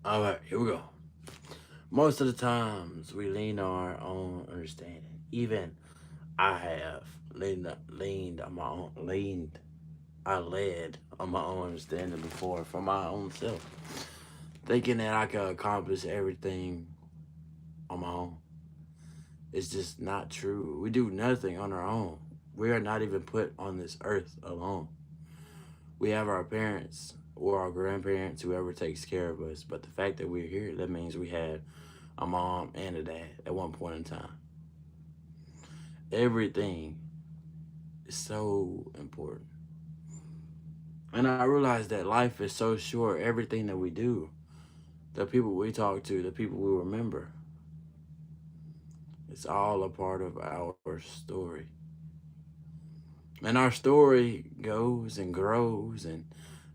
All right, here we go. Most of the times we lean on our own understanding. Even I have leaned on my own, I led on my own understanding before for my own self, thinking that I could accomplish everything on my own. It's just not true. We do nothing on our own. We are not even put on this earth alone. We have our parents or our grandparents, whoever takes care of us. But the fact that we're here, that means we had a mom and a dad at one point in time. Everything is so important. And I realize that life is so short. Everything that we do, the people we talk to, the people we remember, it's all a part of our story. And our story goes and grows, and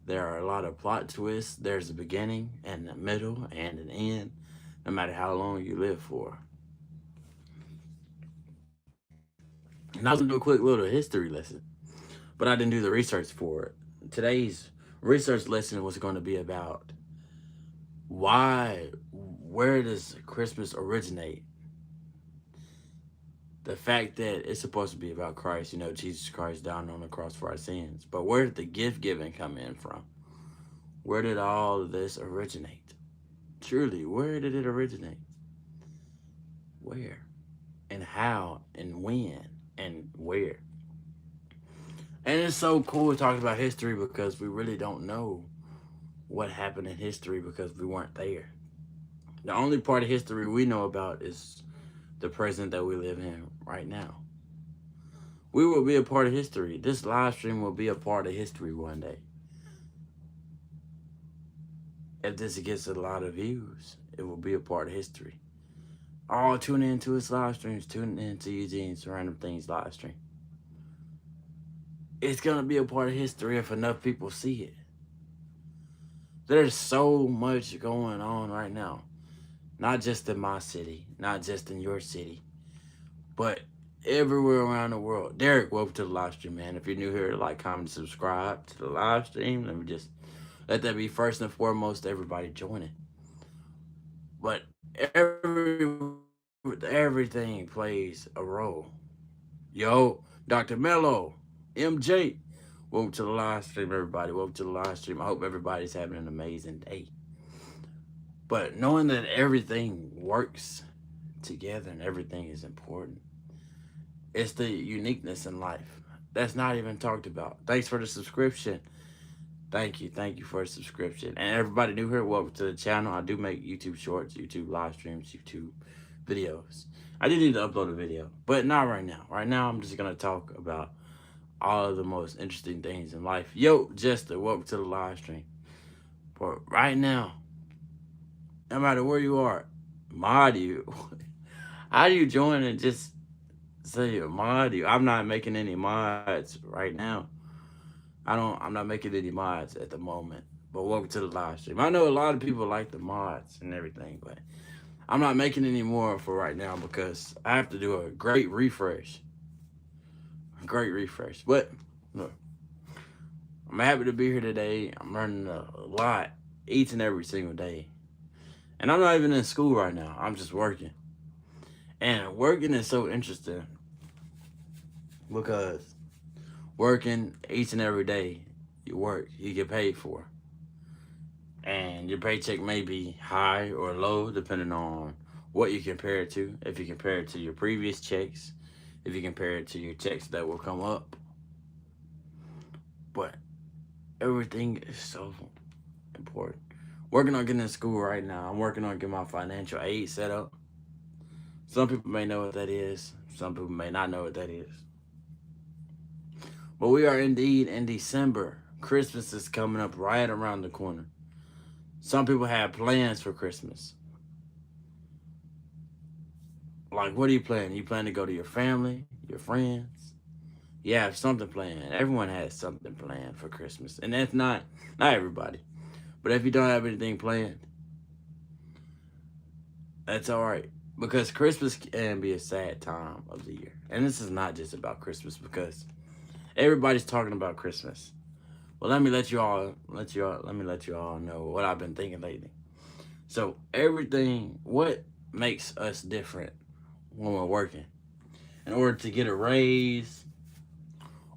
there are a lot of plot twists. There's a beginning and a middle and an end, no matter how long you live for. And I was gonna do a quick little history lesson, but I didn't do the research for it. Today's research lesson was going to be about where does Christmas originate? The fact that it's supposed to be about Christ, Jesus Christ dying on the cross for our sins. But where did the gift giving come in from? Where did all of this originate? Truly, where did it originate? Where? And how? And when? And where? And it's so cool talking about history because we really don't know what happened in history because we weren't there. The only part of history we know about is the present that we live in right now. We will be a part of history. This live stream will be a part of history one day. If this gets a lot of views, it will be a part of history. All tune into his live streams, tune into Eugene's Random Things live stream. It's going to be a part of history if enough people see it. There's so much going on right now. Not just in my city, not just in your city, but everywhere around the world. Derek, welcome to the live stream, man. If you're new here, like, comment, subscribe to the live stream. Let me just let that be first and foremost, everybody joining. But everything plays a role. Yo, Dr. Mello, MJ, welcome to the live stream, everybody. Welcome to the live stream. I hope everybody's having an amazing day. But knowing that everything works together and everything is important, it's the uniqueness in life. That's not even talked about. Thanks for the subscription. Thank you for the subscription. And everybody new here, welcome to the channel. I do make YouTube shorts, YouTube live streams, YouTube videos. I do need to upload a video, but not right now. Right now, I'm just going to talk about all of the most interesting things in life. Yo, Jester, welcome to the live stream. But right now, no matter where you are, mod you. How do you join and just say a mod you? I'm not making any mods right now. I'm not making any mods at the moment. But welcome to the live stream. I know a lot of people like the mods and everything, but I'm not making any more for right now because I have to do a great refresh. A great refresh. But look, I'm happy to be here today. I'm learning a lot each and every single day. And I'm not even in school right now. I'm just working. And working is so interesting because working each and every day, you work, you get paid for. And your paycheck may be high or low depending on what you compare it to. If you compare it to your previous checks, if you compare it to your checks that will come up. But everything is so important. Working on getting in school right now. I'm working on getting my financial aid set up. Some people may know what that is. Some people may not know what that is. But we are indeed in December. Christmas is coming up right around the corner. Some people have plans for Christmas. Like, what are you planning? You plan to go to your family, your friends? You have something planned. Everyone has something planned for Christmas. And that's not everybody. But if you don't have anything planned, that's all right. Because Christmas can be a sad time of the year. And this is not just about Christmas because everybody's talking about Christmas. Well, let me let you all know what I've been thinking lately. So everything, what makes us different when we're working? In order to get a raise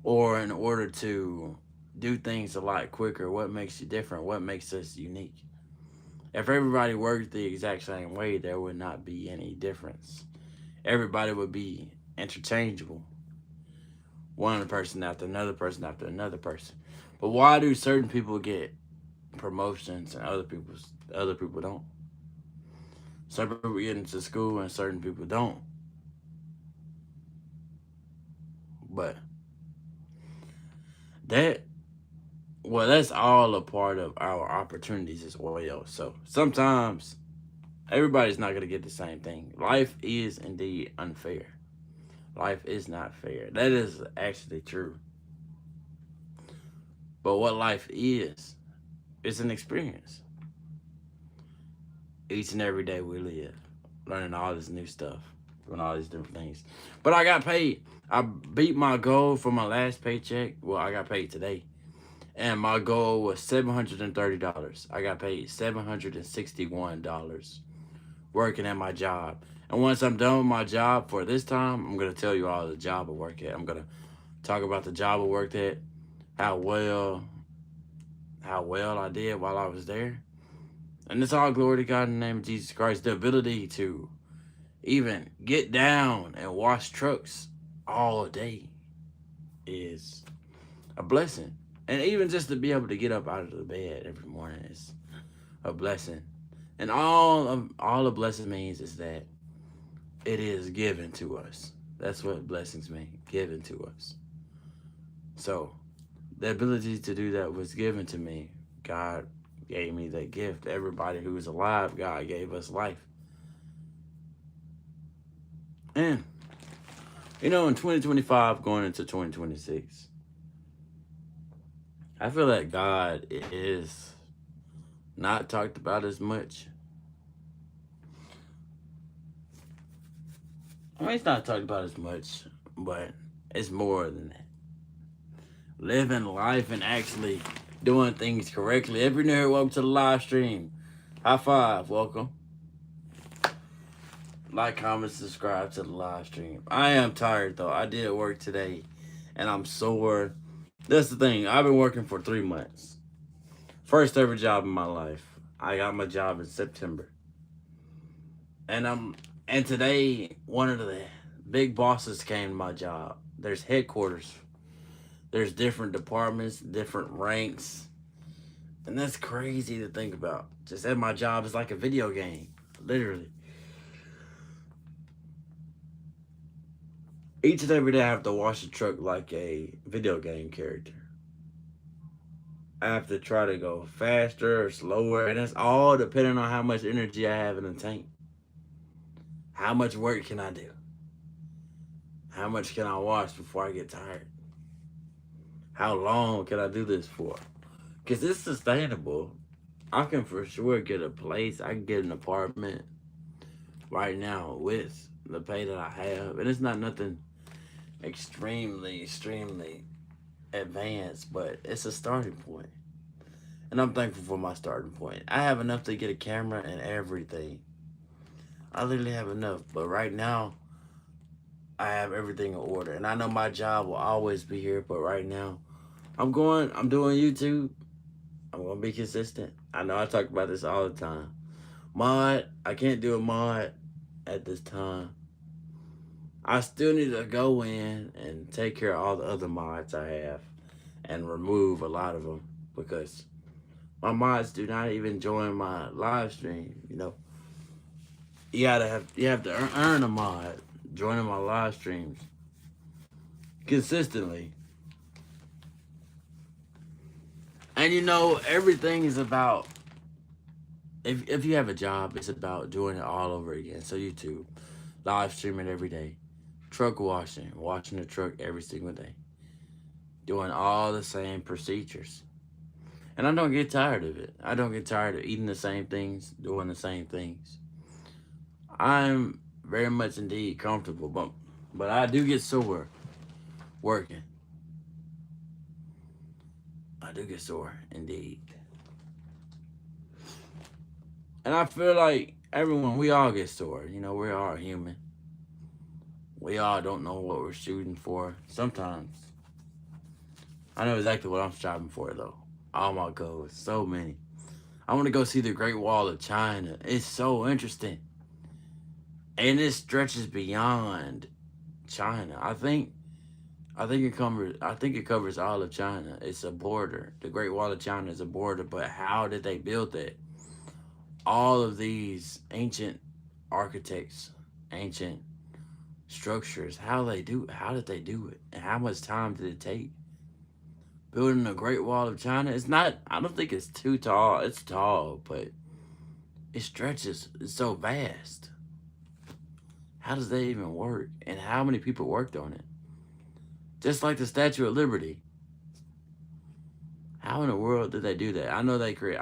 or in order to do things a lot quicker, what makes you different? What makes us unique? If everybody worked the exact same way, there would not be any difference. Everybody would be interchangeable. One person after another person after another person. But why do certain people get promotions and other people don't? Some people get into school and certain people don't. But that that's all a part of our opportunities as well. So sometimes everybody's not gonna get the same thing. Life is indeed unfair. Life is not fair. That is actually true. But what life is, it's an experience. Each and every day we live, learning all this new stuff, doing all these different things. But I got paid. I beat my goal for my last paycheck. Well, I got paid today. And my goal was $730. I got paid $761 working at my job. And once I'm done with my job for this time, I'm gonna tell you all the job I work at. I'm gonna talk about the job I worked at, how well I did while I was there. And it's all glory to God in the name of Jesus Christ. The ability to even get down and wash trucks all day is a blessing. And even just to be able to get up out of the bed every morning is a blessing. And all a blessing means is that it is given to us. That's what blessings mean, given to us. So the ability to do that was given to me. God gave me that gift. Everybody who is alive, God gave us life. And in 2025 going into 2026, I feel that God is not talked about as much. I mean, it's not talked about as much, but it's more than that. Living life and actually doing things correctly. Every new here, welcome to the live stream. High five, welcome. Like, comment, subscribe to the live stream. I am tired though. I did work today and I'm sore. That's the thing. I've been working for 3 months. First ever job in my life. I got my job in September. And today one of the big bosses came to my job. There's headquarters. There's different departments, different ranks. And that's crazy to think about. Just at my job is like a video game. Literally. Each and every day I have to wash the truck like a video game character. I have to try to go faster or slower, and it's all depending on how much energy I have in the tank. How much work can I do? How much can I wash before I get tired? How long can I do this for? Because it's sustainable. I can for sure get a place. I can get an apartment right now with the pay that I have. And it's not nothing extremely advanced, but it's a starting point. And I'm thankful for my starting point. I have enough to get a camera and everything. I literally have enough. But right now, I have everything in order. And I know my job will always be here. But right now, I'm doing YouTube. I'm going to be consistent. I know I talk about this all the time. Mod, I can't do a mod at this time. I still need to go in and take care of all the other mods I have and remove a lot of them because my mods do not even join my live stream. You have to earn a mod joining my live streams consistently. And everything is about, if you have a job, it's about doing it all over again. So YouTube, live streaming every day, truck washing the truck every single day, doing all the same procedures. And I don't get tired of it. I don't get tired of eating the same things, doing the same things. I'm very much indeed comfortable, but I do get sore working. I do get sore indeed. And I feel like everyone, we all get sore. You know, we are human. We all don't know what we're shooting for. Sometimes I know exactly what I'm striving for, though. All my goals, so many. I want to go see the Great Wall of China. It's so interesting, and it stretches beyond China. I think it covers all of China. It's a border. The Great Wall of China is a border, but how did they build it? All of these ancient architects, ancient structures, how did they do it? And how much time did it take? Building the Great Wall of China, it's not I don't think it's too tall. It's tall, but it stretches. It's so vast. How does that even work? And how many people worked on it? Just like the Statue of Liberty. How in the world did they do that? I know they create.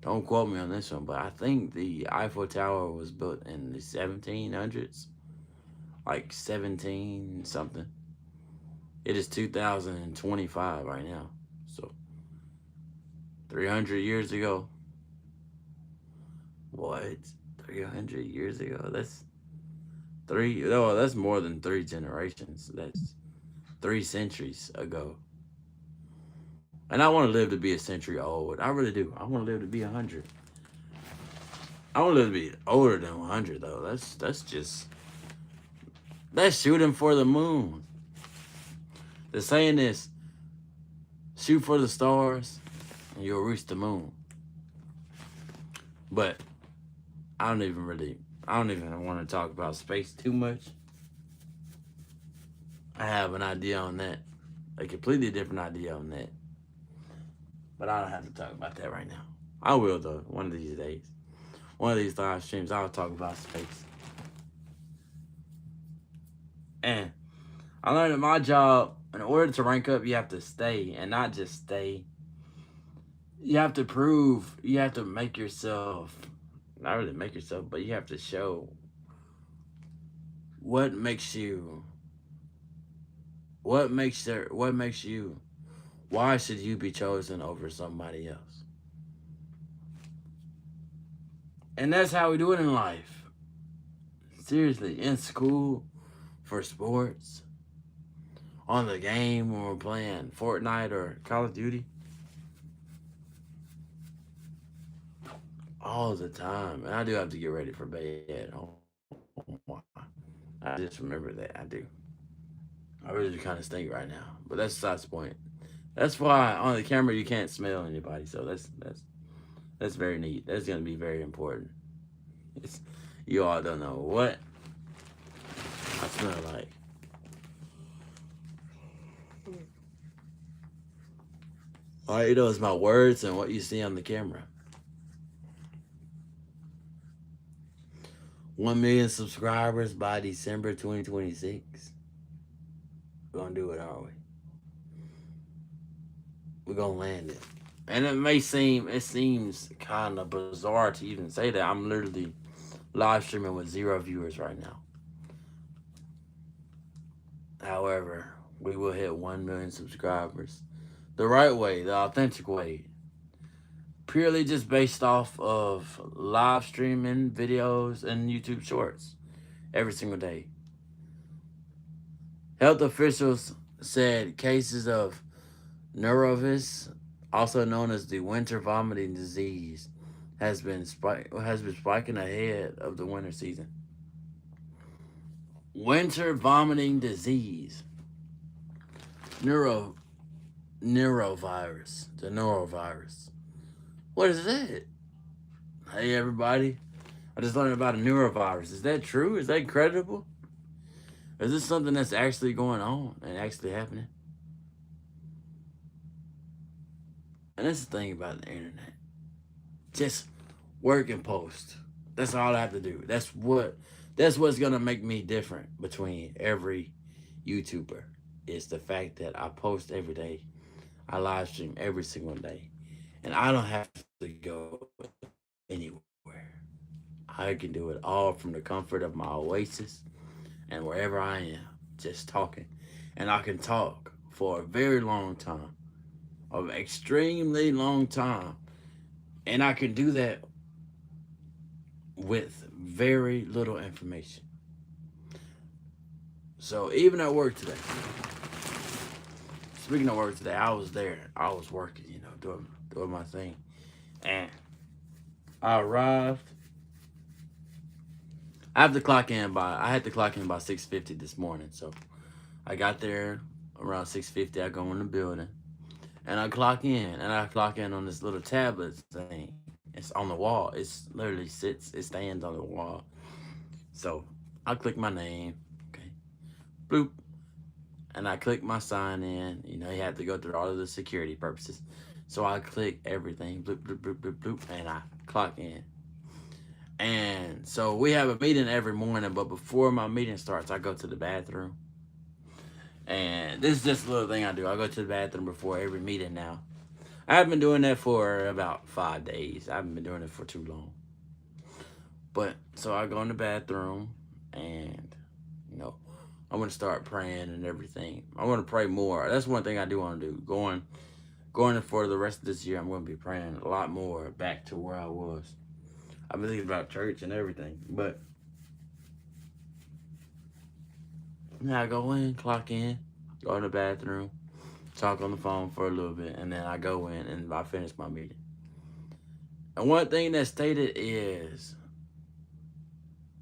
Don't quote me on this one, but I think the Eiffel Tower was built in the 1700s, like 17 something. It is 2025 right now, so 300 years ago. What? 300 years ago? That's three. Oh, that's more than three generations. That's 3 centuries ago. And I want to live to be a century old. I really do. I want to live to be 100. I want to live to be older than 100 though. That's shooting for the moon. The saying is, shoot for the stars, and you'll reach the moon. But I don't even want to talk about space too much. I have an idea on that, a completely different idea on that. But I don't have to talk about that right now. I will though, one of these days. One of these live streams, I'll talk about space. And I learned that my job, in order to rank up, you have to stay, and not just stay. You have to prove. You have to make yourself, not really make yourself, but you have to show what makes you, what makes you. Why should you be chosen over somebody else? And that's how we do it in life. Seriously, in school, for sports, on the game when we're playing Fortnite or Call of Duty. All the time. And I do have to get ready for bed. Oh, I just remember that. I do. I really kind of stink right now. But that's besides the point. That's why on the camera you can't smell anybody. So that's very neat. That's gonna be very important. It's, you all don't know what I smell like. All you know is my words and what you see on the camera. 1 million subscribers by December 2026. We're gonna do it, aren't we? We're gonna land it. And it seems kind of bizarre to even say that. I'm literally live streaming with 0 viewers right now. However, we will hit 1 million subscribers the right way, the authentic way. Purely just based off of live streaming videos and YouTube shorts every single day. Health officials said cases of neurovis, also known as the winter vomiting disease, has been spiking ahead of the winter season. Winter vomiting disease, neuro neurovirus, the neurovirus. What is that? Hey everybody, I just learned about a neurovirus. Is that true? Is that credible? Is this something that's actually going on and actually happening? And that's the thing about the internet. Just work and post. That's all I have to do. That's what's gonna make me different between every YouTuber. Is the fact that I post every day. I live stream every single day. And I don't have to go anywhere. I can do it all from the comfort of my oasis and wherever I am, just talking. And I can talk for a very long time, an extremely long time, And I can do that with very little information. So even at work today, speaking of work today, I was there. I was working, doing my thing. And I arrived. I had to clock in by 6:50 this morning. So I got there around 6:50. I go in the building and I clock in, and I clock in on this little tablet thing. It's on the wall. It's literally it stands on the wall. So I click my name, okay, bloop, and I click my sign in. You had to go through all of the security purposes. So I click everything, bloop, bloop, bloop, bloop, bloop, and I clock in. And so we have a meeting every morning, but before my meeting starts, I go to the bathroom. And this is just a little thing I do. I go to the bathroom before every meeting now. I've been doing that for about 5 days. I haven't been doing it for too long. But so I go in the bathroom and you know, I'm gonna start praying and everything. I want to pray more. That's one thing I do want to do. Going for the rest of this year, I'm gonna be praying a lot more back to where I was. I've been thinking about church and everything. But now I go in, clock in, go in the bathroom, talk on the phone for a little bit, and then I go in and I finish my meeting. And one thing that's stated is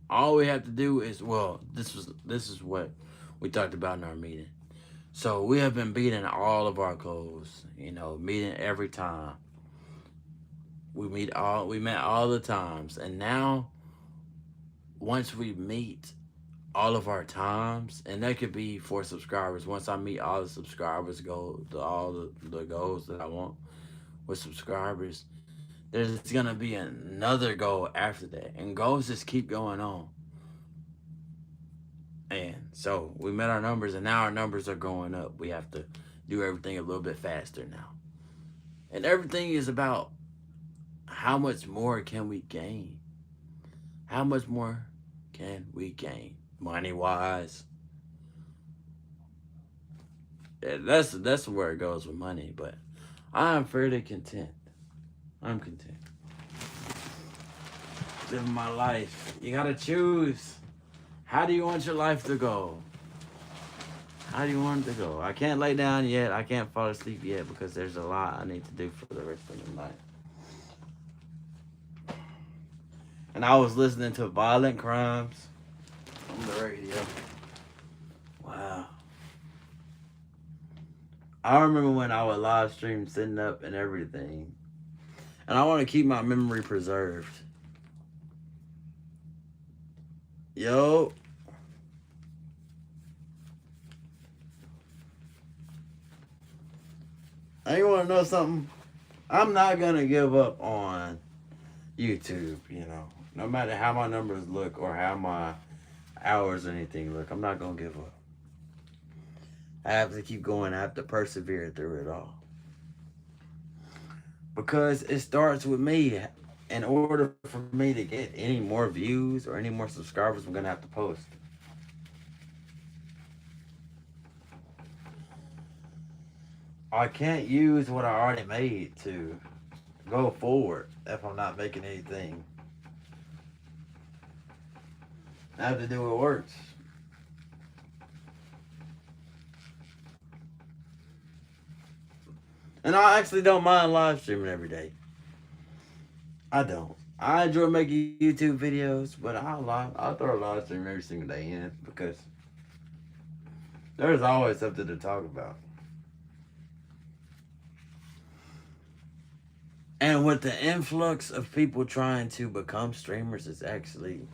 all we have to do is this is what we talked about in our meeting. So we have been beating all of our goals, meeting every time. We met all the times. And now once we meet all of our times, and that could be for subscribers. Once I meet all the subscribers all the goals that I want with subscribers, there's gonna be another goal after that. And goals just keep going on. And so we met our numbers, and now our numbers are going up. We have to do everything a little bit faster now. And everything is about how much more can we gain? How much more can we gain? Money wise. Yeah, that's where it goes with money, but I'm fairly content. I'm content. Living my life. You gotta choose. How do you want your life to go? How do you want it to go? I can't lay down yet. I can't fall asleep yet because there's a lot I need to do for the rest of the night. And I was listening to Violent Crimes on the radio. Wow. I remember when I would live stream sitting up and everything. And I want to keep my memory preserved. Yo. I you want to know something? I'm not going to give up on YouTube, No matter how my numbers look or how my hours or anything look, I'm not going to give up. I have to keep going. I have to persevere through it all. Because it starts with me. In order for me to get any more views or any more subscribers, I'm going to have to post. I can't use what I already made to go forward if I'm not making anything. I have to do what works. And I actually don't mind live streaming every day. I don't. I enjoy making YouTube videos, but I'll throw a live stream every single day in because there's always something to talk about. And with the influx of people trying to become streamers, it's actually,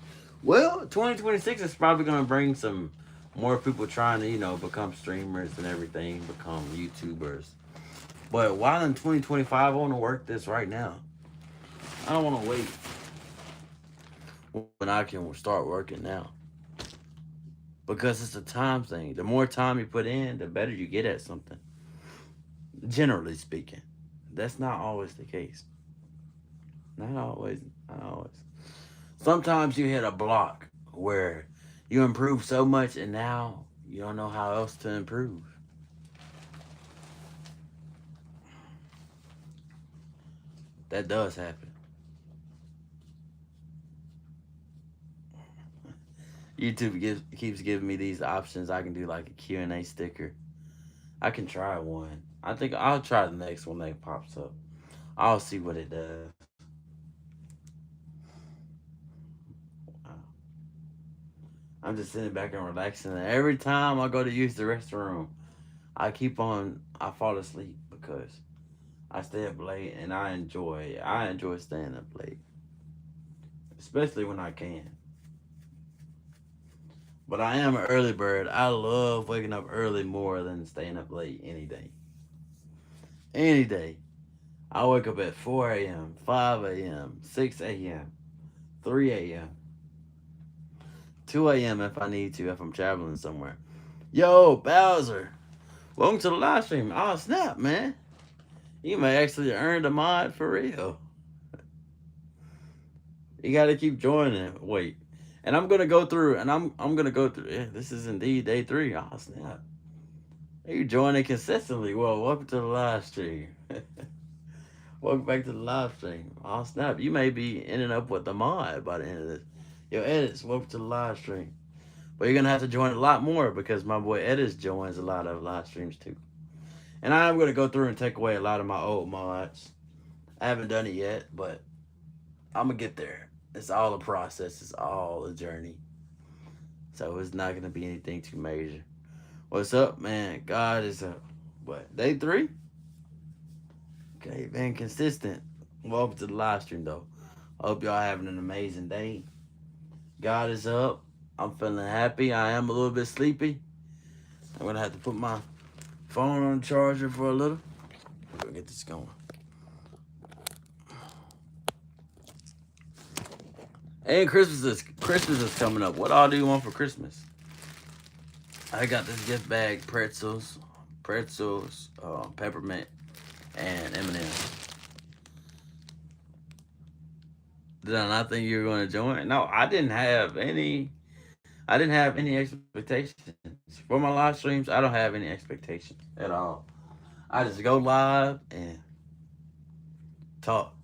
2026 is probably going to bring some more people trying to, become streamers and everything, become YouTubers. But while in 2025, I want to work this right now. I don't want to wait when I can start working now. Because it's a time thing. The more time you put in, the better you get at something. Generally speaking. That's not always the case. Not always. Not always. Sometimes you hit a block where you improve so much and now you don't know how else to improve. That does happen. YouTube keeps giving me these options. I can do like a Q&A sticker. I can try one. I think I'll try the next one that pops up. I'll see what it does. I'm just sitting back and relaxing. And every time I go to use the restroom, I fall asleep because I stay up late and I enjoy staying up late, especially when I can. But I am an early bird. I love waking up early more than staying up late any day. Any day. I wake up at 4 a.m., 5 a.m., 6 a.m., 3 a.m., 2 a.m. if I need to, if I'm traveling somewhere. Yo, Bowser, welcome to the live stream. Oh, snap, man. You may actually earn the mod for real. You got to keep joining. Wait. And I'm going to go through, and I'm going to go through. Yeah, this is indeed day 3. Oh, snap. You joining consistently. Well, welcome to the live stream. Welcome back to the live stream. Oh, snap. You may be ending up with the mod by the end of this. Yo, Edits, welcome to the live stream. But you're going to have to join a lot more because my boy Edits joins a lot of live streams too. And I'm going to go through and take away a lot of my old mods. I haven't done it yet, but I'm going to get there. It's all a process. It's all a journey. So it's not going to be anything too major. What's up, man? God is up. What, day 3? Okay, been consistent. Welcome to the live stream, though. I hope y'all having an amazing day. God is up. I'm feeling happy. I am a little bit sleepy. I'm going to have to put my phone on charger for a little. We're going to get this going. And Christmas is coming up. What all do you want for Christmas? I got this gift bag: pretzels, peppermint, and M&M's. Did I not think you were going to join? No, I didn't have any. I didn't have any expectations for my live streams. I don't have any expectations at all. I just go live and talk.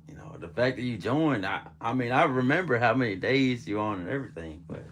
You know, the fact that you joined, I mean, I remember how many days you on and everything, but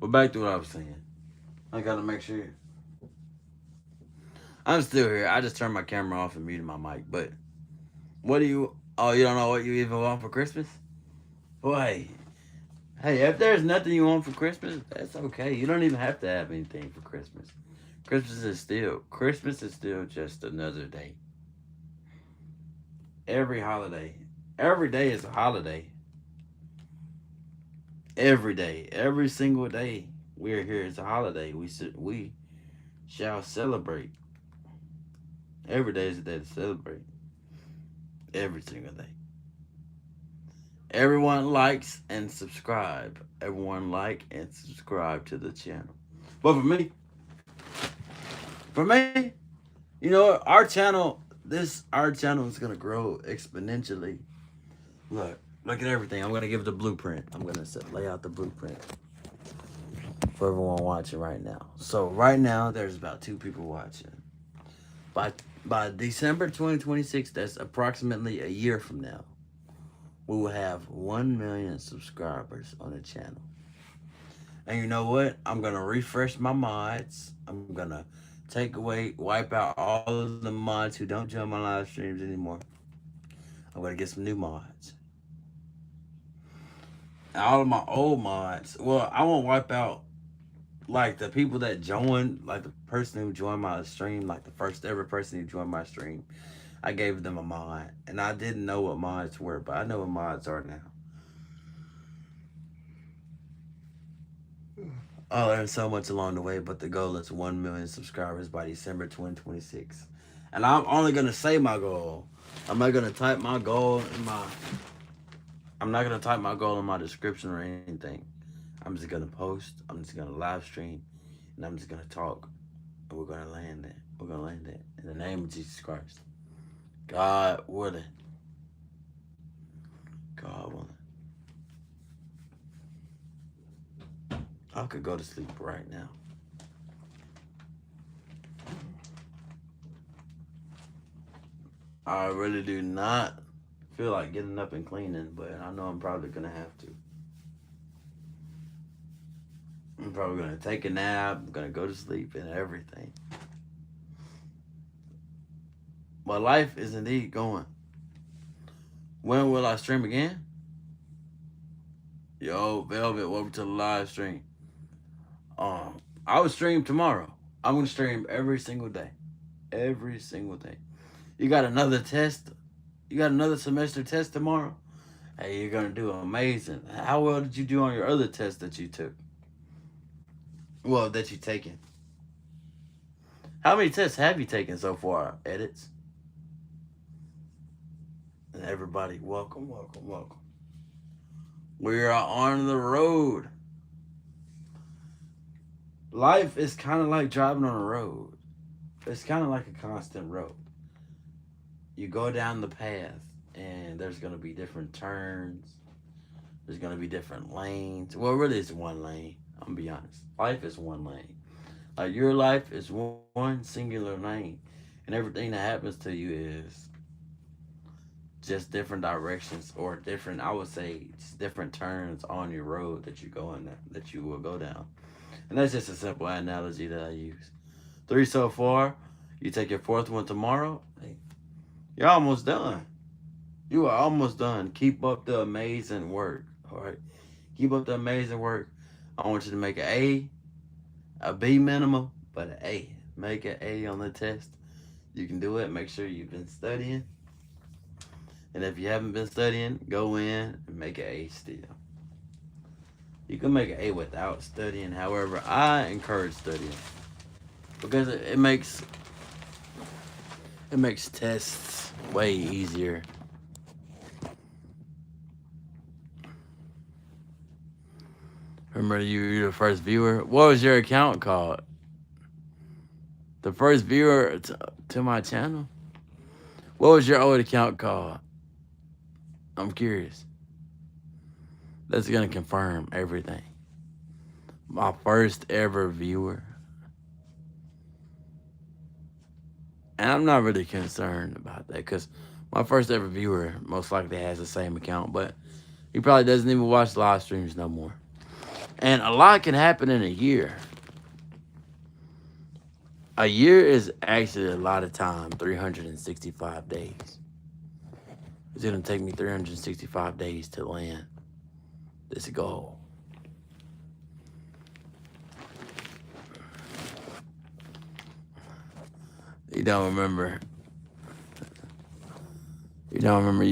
back to what I was saying. I gotta make sure. I'm still here. I just turned my camera off and muted my mic. But what do you? Oh, you don't know what you even want for Christmas? Boy, hey, if there's nothing you want for Christmas, that's okay. You don't even have to have anything for Christmas. Christmas is still just another day. Every day is a holiday. Every day, every single day we're here is a holiday. We shall celebrate. Every day is a day to celebrate. Every single day. Everyone likes and subscribe. Everyone like and subscribe to the channel. But for me, you know, our channel is gonna grow exponentially. Look at everything. I'm gonna give the blueprint. I'm gonna lay out the blueprint for everyone watching right now. So right now, there's about 2 people watching. By by December 2026, that's approximately a year from now, we will have 1 million subscribers on the channel. And you know what? I'm gonna refresh my mods. I'm gonna wipe out all of the mods who don't join my live streams anymore. I'm gonna get some new mods. And all of my old mods. Well, I won't wipe out like the people that joined, like the person who joined my stream, like the first ever person who joined my stream. I gave them a mod, and I didn't know what mods were, but I know what mods are now. I learned so much along the way, but the goal is 1 million subscribers by December 2026. And I'm only gonna say my goal. I'm not gonna type my goal in my. I'm not gonna type my goal in my description or anything. I'm just gonna post. I'm just gonna live stream, and I'm just gonna talk. And we're gonna land it. We're gonna land it in the name of Jesus Christ. God willing. God willing. I could go to sleep right now. I really do not feel like getting up and cleaning, but I know I'm probably gonna have to. I'm probably gonna take a nap. I'm gonna go to sleep and everything. But life is indeed going. When will I stream again? Yo, Velvet, welcome to the live stream. I will stream tomorrow. I'm gonna stream every single day. Every single day. You got another test? You got another semester test tomorrow? Hey, you're gonna do amazing. How well did you do on your other test that you took? Well, that you taken. How many tests have you taken so far, Edits? And everybody, welcome, welcome, welcome. We are on the road. Life is kind of like driving on a road. It's kind of like a constant road. You go down the path, and there's going to be different turns. There's going to be different lanes. Well, really, it's one lane. I'm going to be honest. Life is one lane. Like, your life is one singular lane. And everything that happens to you is just different directions or different, I would say, just different turns on your road that you go in, that you will go down. And that's just a simple analogy that I use. 3 so far. You take your 4th one tomorrow. Hey, you're almost done. You are almost done. Keep up the amazing work. All right. Keep up the amazing work. I want you to make an a B minimum, but an A. Make an A on the test. You can do it. Make sure you've been studying. And if you haven't been studying, go in and make an A still. You can make an A without studying. However, I encourage studying because it makes tests way easier. Remember, you're the first viewer. What was your account called? The first viewer to my channel? What was your old account called? I'm curious. That's going to confirm everything. My first ever viewer. And I'm not really concerned about that because my first ever viewer most likely has the same account, but he probably doesn't even watch live streams no more. And a lot can happen in a year. A year is actually a lot of time, 365 days. It's going to take me 365 days to land this goal. You don't remember. You've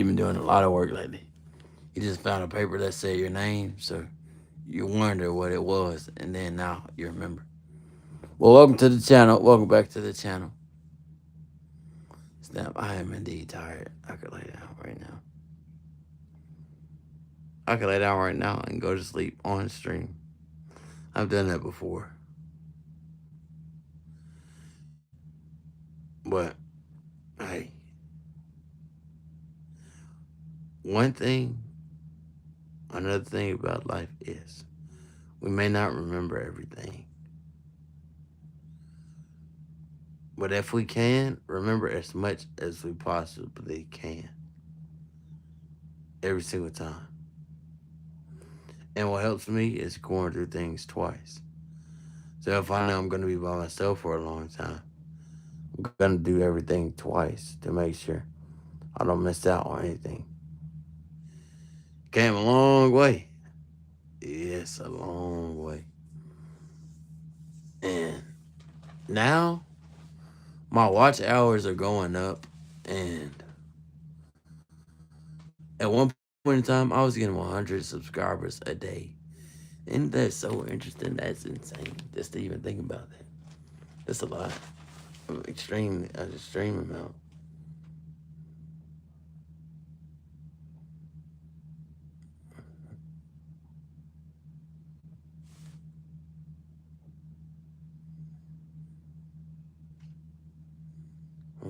been doing a lot of work lately. You just found a paper that said your name, so you wonder what it was, and then now you remember. Well, welcome to the channel. Welcome back to the channel. Snap, I am indeed tired. I could lay down right now. I could lay down right now and go to sleep on stream. I've done that before. But, hey. Another thing about life is we may not remember everything. But if we can, remember as much as we possibly can. Every single time. And what helps me is going through things twice. So if I know I'm going to be by myself for a long time, I'm going to do everything twice to make sure I don't miss out on anything. Came a long way. Yes, a long way. And now my watch hours are going up, And at one point in time, I was getting 100 subscribers a day. And that's so interesting. That's insane. Just to even think about that. That's a lot. An extreme amount. Huh.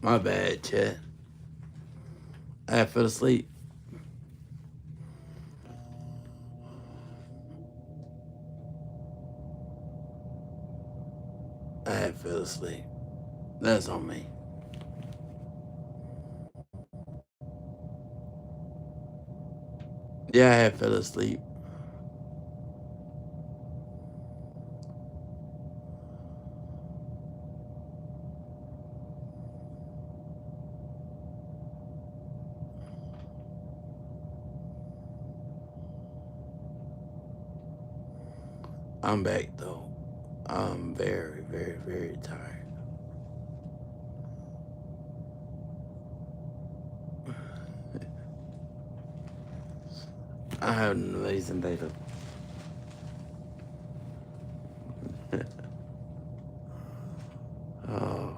My bad, chat. I fell asleep. I fell asleep. That's on me. Yeah, I fell asleep. I'm back though. I'm very, very, very tired. I had an amazing day though. Oh,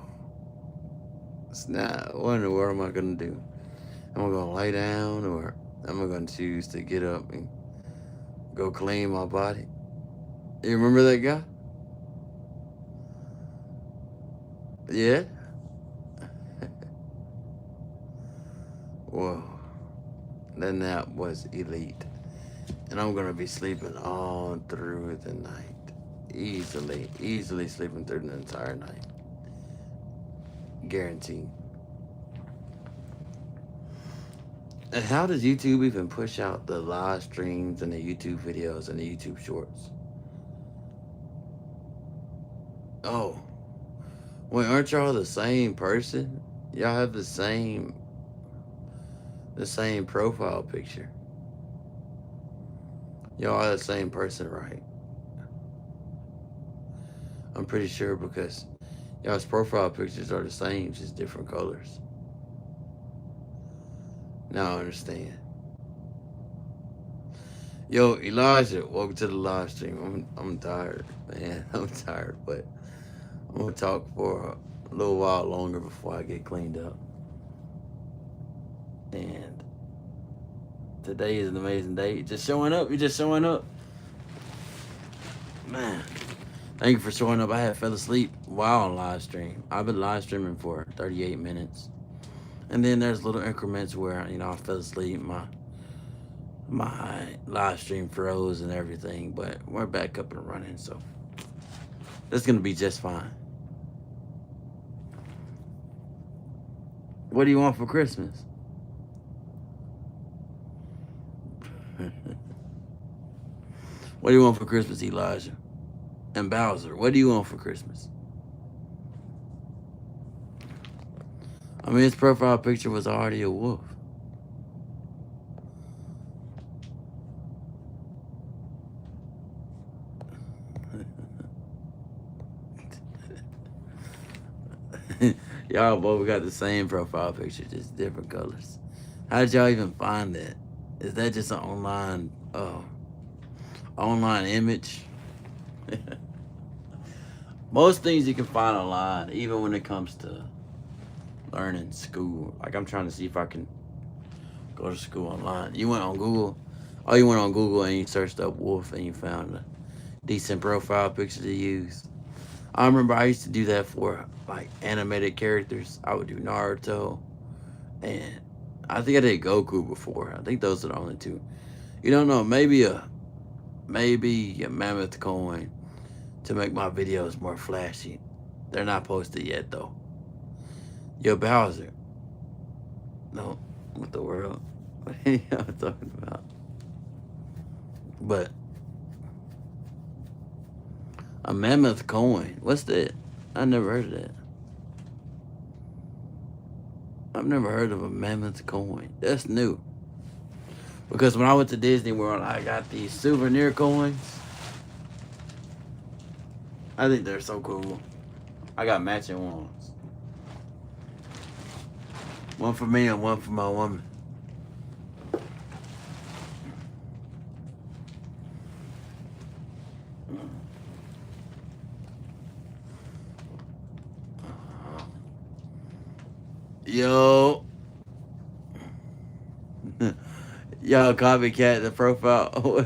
it's not. What in the world am I gonna do? Am I gonna lay down, or am I gonna choose to get up and go clean my body? You remember that guy? Yeah. Whoa, that nap was elite, and I'm gonna be sleeping all through the night. Easily sleeping through the entire night. Guaranteed. And how does YouTube even push out the live streams and the YouTube videos and the YouTube shorts? Oh, wait, aren't y'all the same person? Y'all have the same profile picture. Y'all are the same person, right? I'm pretty sure because y'all's profile pictures are the same, just different colors. Now I understand. Yo, Elijah, welcome to the live stream. I'm tired, man. I'm tired, but I'm gonna talk for a little while longer before I get cleaned up. And today is an amazing day. You're just showing up. You're just showing up, man. Thank you for showing up. I had fell asleep while on live stream. I've been live streaming for 38 minutes, and then there's little increments where I fell asleep. My live stream froze and everything, but we're back up and running, so that's gonna be just fine. What do you want for Christmas? What do you want for Christmas, Elijah? And Bowser, what do you want for Christmas? I mean, his profile picture was already a wolf. Y'all both got the same profile picture, just different colors. How did y'all even find that? Is that just an online image? Most things you can find online, even when it comes to learning school. Like I'm trying to see if I can go to school online. You went on Google. Oh, you went on Google and you searched up wolf and you found a decent profile picture to use. I remember I used to do that for like animated characters. I would do Naruto, and I think I did Goku before. I think those are the only two. You don't know, maybe a mammoth coin to make my videos more flashy. They're not posted yet though. Yo, Bowser. No, what the world? What are y'all talking about? But a mammoth coin. What's that? I never heard of that. I've never heard of a mammoth coin. That's new. Because when I went to Disney World, I got these souvenir coins. I think they're so cool. I got matching ones. One for me and one for my woman. Yo. Y'all copycat the profile.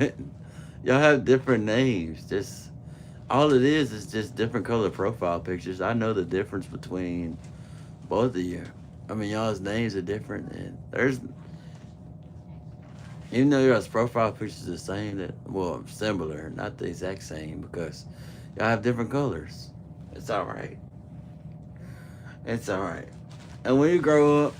Y'all have different names. Just all it is just different color profile pictures. I know the difference between Both of you. I mean, y'all's names are different, and there's even though y'all's profile pictures are the same, that well, similar, not the exact same, because y'all have different colors. It's all right. It's all right. And when you grow up,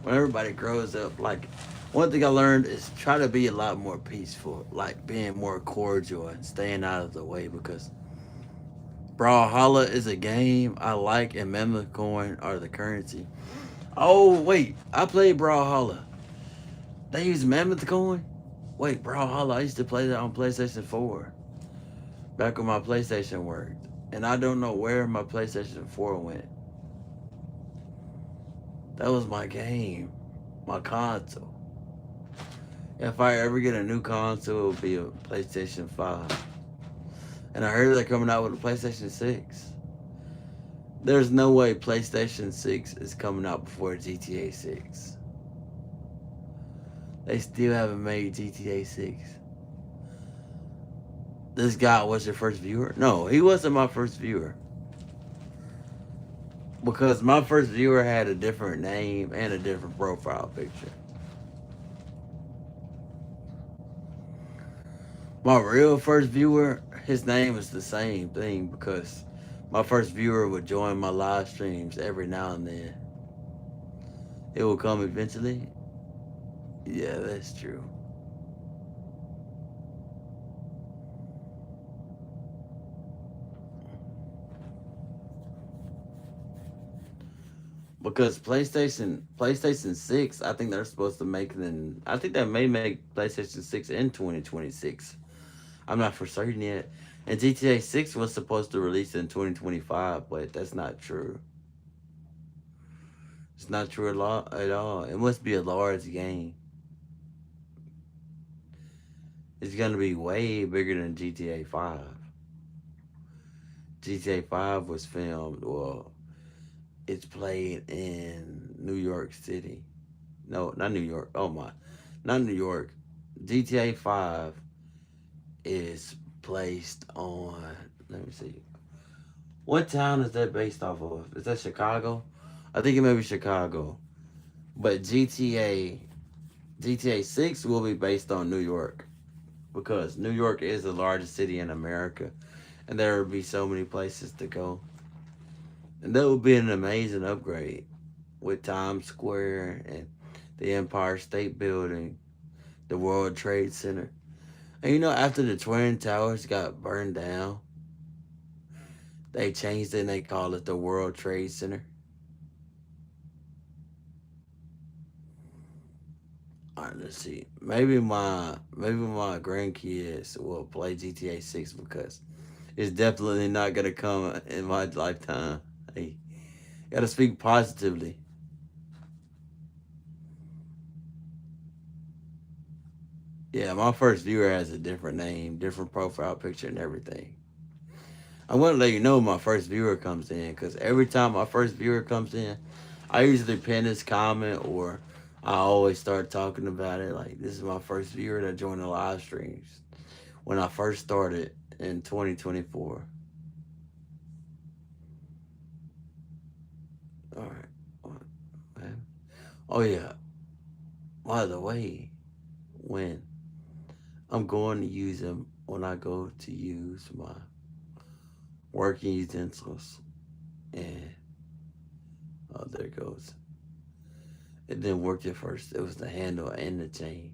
when everybody grows up, like one thing I learned is try to be a lot more peaceful, like being more cordial and staying out of the way because Brawlhalla is a game I like and Mammoth Coin are the currency. Oh wait, I played Brawlhalla. They use Mammoth Coin? Wait, Brawlhalla, I used to play that on PlayStation 4. Back when my PlayStation worked. And I don't know where my PlayStation 4 went. That was my game. My console. If I ever get a new console, it will be a PlayStation 5. And I heard they're coming out with a PlayStation 6. There's no way PlayStation 6 is coming out before GTA 6. They still haven't made GTA 6. This guy was your first viewer? No, he wasn't my first viewer. Because my first viewer had a different name and a different profile picture. My real first viewer, his name is the same thing because my first viewer would join my live streams every now and then. It will come eventually. Yeah, that's true. Because PlayStation 6, I think they're supposed to make it in I think they may make PlayStation 6 in 2026. I'm not for certain yet. And GTA 6 was supposed to release in 2025, but that's not true. It's not true at all. It must be a large game. It's gonna be way bigger than GTA 5. GTA 5 was filmed, well, it's played in New York City. No, not New York. Oh my, not New York. GTA 5 is placed on. Let me see. What town is that based off of? Is that Chicago? I think it may be Chicago. But GTA 6 will be based on New York because New York is the largest city in America, and there will be so many places to go. And that would be an amazing upgrade with Times Square and the Empire State Building, the World Trade Center. And you know, after the Twin Towers got burned down, they changed it and they call it the World Trade Center. All right, let's see. Maybe my grandkids will play GTA 6 because it's definitely not gonna come in my lifetime. Hey, gotta speak positively. Yeah, my first viewer has a different name, different profile picture, and everything. I want to let you know my first viewer comes in because every time my first viewer comes in, I usually pin his comment or I always start talking about it. Like, this is my first viewer that joined the live streams when I first started in 2024. All right. Oh, yeah. By the way, when I'm going to use them when I go to use my working utensils, and oh, there it goes. It didn't work at first. It was the handle and the chain.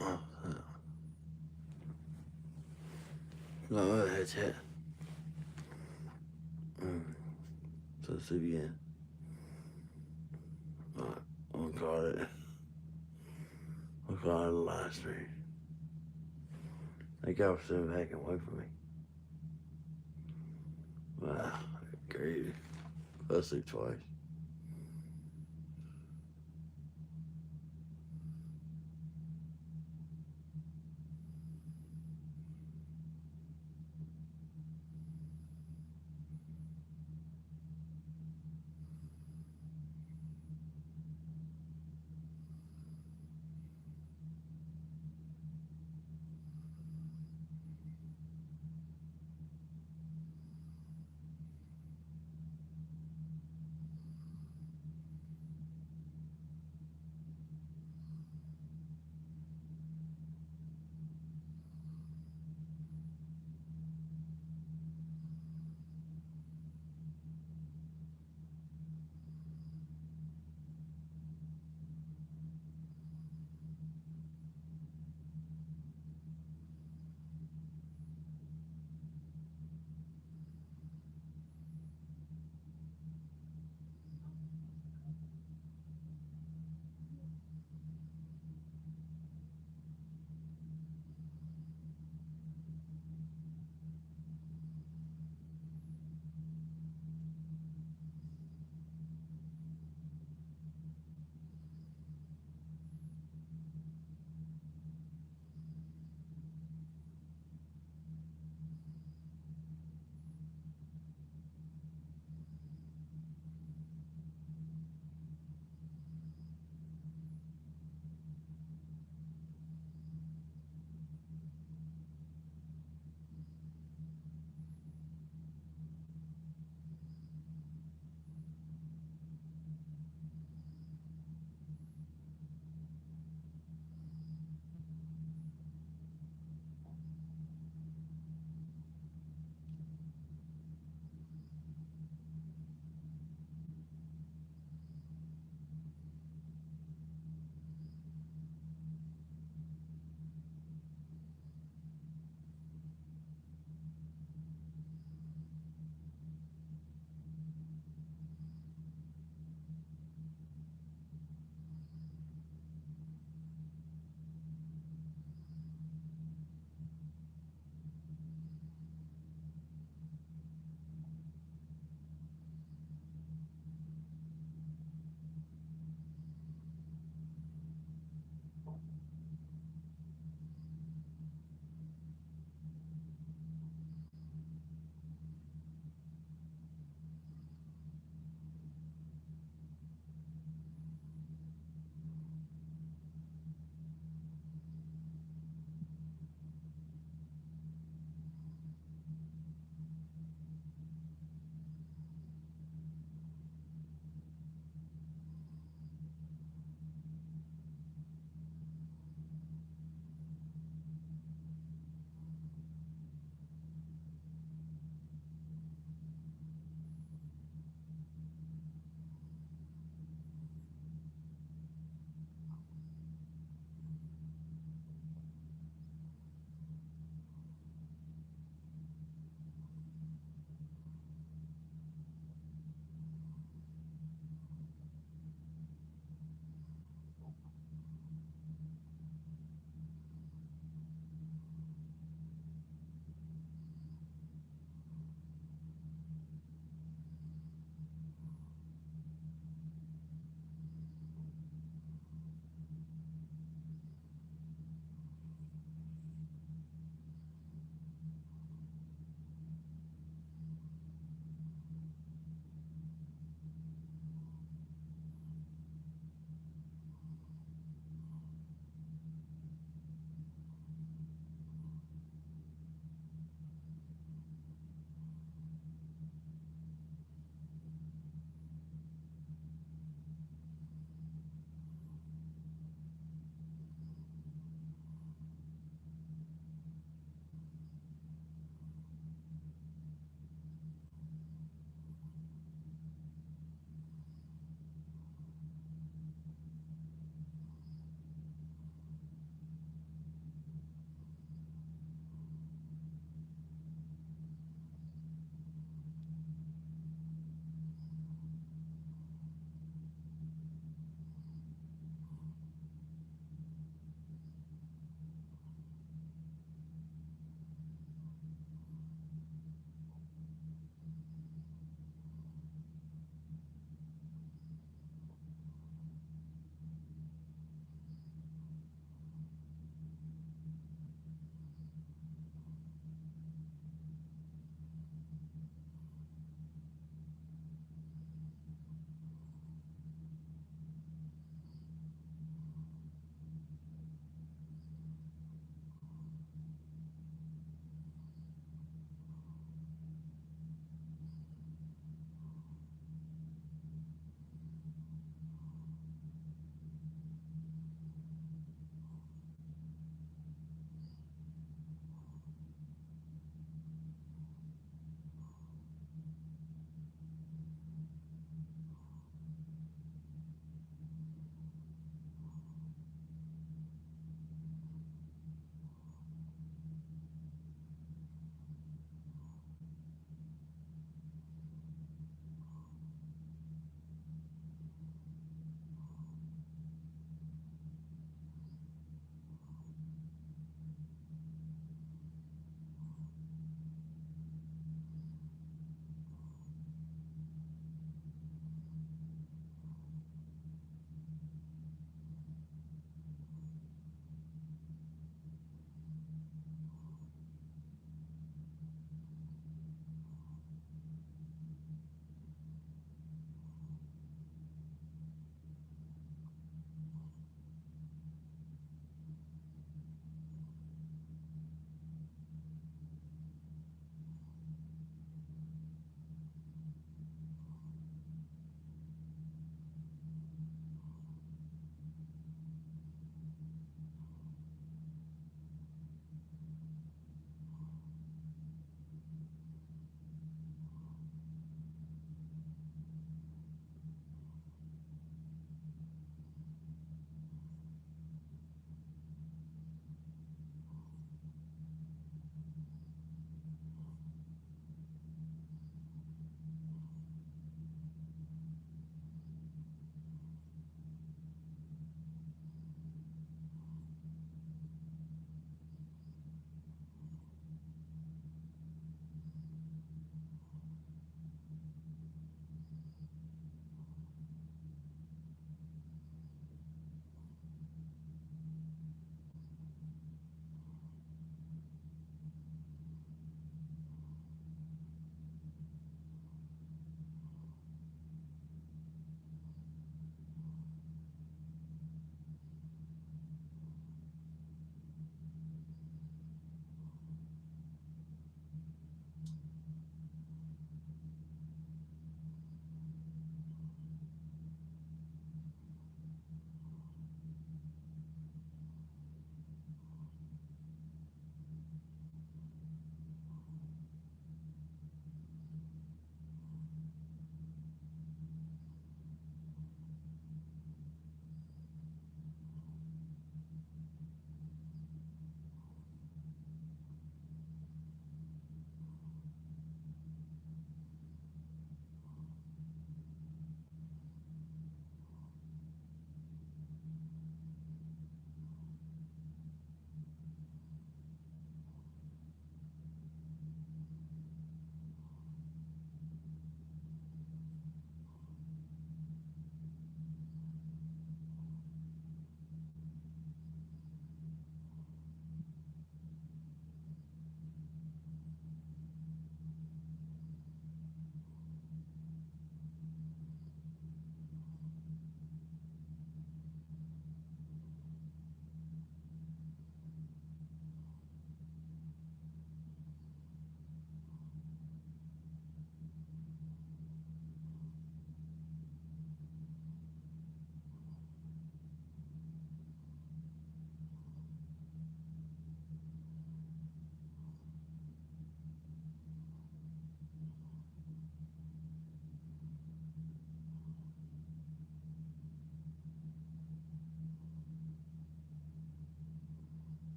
Oh, no, that's it. So let's see again. Alright, we'll call it. We'll call it a live stream. Thank y'all for sitting back and waiting for me. Wow, great. Fell asleep twice.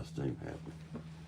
live stream happening.